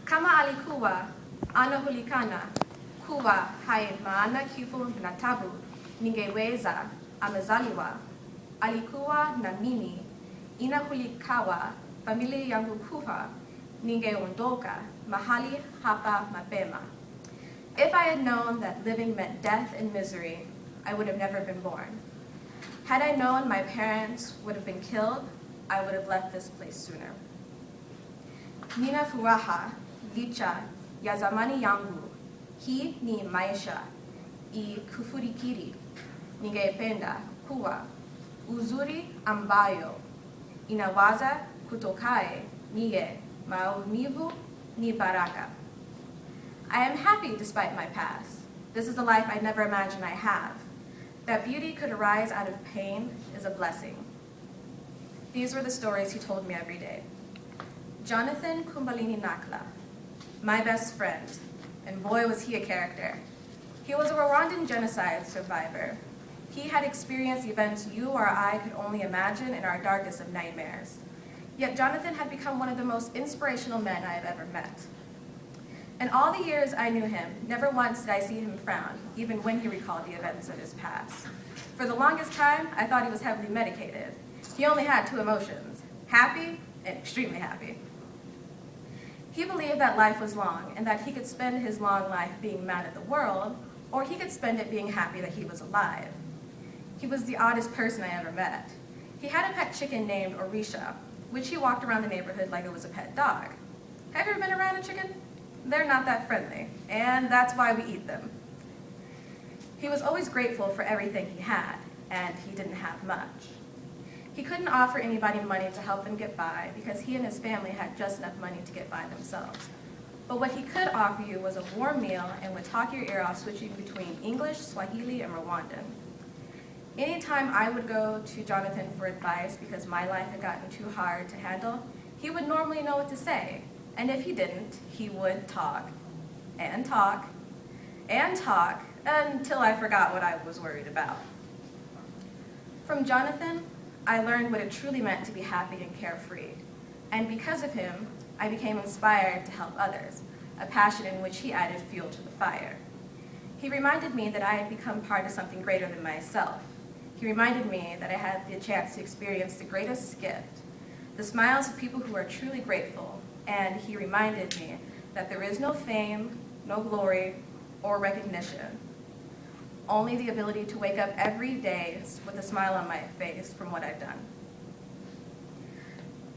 Kama alikuwa anajulikana kuwa hai maana kifo na tabu ningeweza amezaliwa. Alikuwa na mimi inakulikawa familia yangu kufa ningeondoka mahali hapa mapema. If I had known that living meant death and misery, I would have never been born. Had I known my parents would have been killed, I would have left this place sooner. Nina furaha licha ya zamani yangu, hii ni maisha I kufurikiri, ningependa kuwa uzuri ambayo inawaza kutokae niye maumivu ni baraka. I am happy despite my past. This is a life I never imagined I have. That beauty could arise out of pain is a blessing. These were the stories he told me every day. Jonathan Kumbalini Nakla, my best friend, and boy was he a character. He was a Rwandan genocide survivor. He had experienced events you or I could only imagine in our darkest of nightmares. Yet Jonathan had become one of the most inspirational men I have ever met. In all the years I knew him, never once did I see him frown, even when he recalled the events of his past. For the longest time, I thought he was heavily medicated. He only had two emotions, happy and extremely happy. He believed that life was long and that he could spend his long life being mad at the world, or he could spend it being happy that he was alive. He was the oddest person I ever met. He had a pet chicken named Orisha, which he walked around the neighborhood like it was a pet dog. Have you ever been around a chicken? They're not that friendly, and that's why we eat them. He was always grateful for everything he had, and he didn't have much. He couldn't offer anybody money to help them get by because he and his family had just enough money to get by themselves. But what he could offer you was a warm meal and would talk your ear off switching between English, Swahili, and Rwandan. Anytime I would go to Jonathan for advice because my life had gotten too hard to handle, he would normally know what to say. And if he didn't, he would talk and talk and talk until I forgot what I was worried about. From Jonathan, I learned what it truly meant to be happy and carefree. And because of him, I became inspired to help others, a passion in which he added fuel to the fire. He reminded me that I had become part of something greater than myself. He reminded me that I had the chance to experience the greatest gift, the smiles of people who are truly grateful. And he reminded me that there is no fame, no glory, or recognition, only the ability to wake up every day with a smile on my face from what I've done.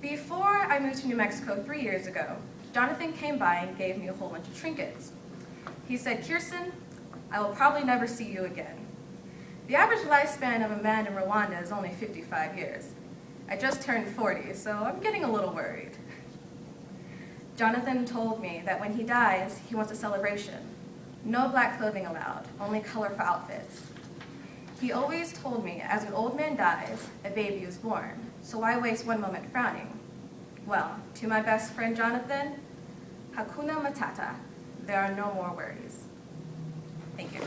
Before I moved to New Mexico 3 years ago, Jonathan came by and gave me a whole bunch of trinkets. He said, "Kirsten, I will probably never see you again." The average lifespan of a man in Rwanda is only 55 years. I just turned 40, so I'm getting a little worried. Jonathan told me that when he dies, he wants a celebration. No black clothing allowed, only colorful outfits. He always told me, as an old man dies, a baby is born, so why waste one moment frowning? Well, to my best friend Jonathan, Hakuna Matata, there are no more worries. Thank you.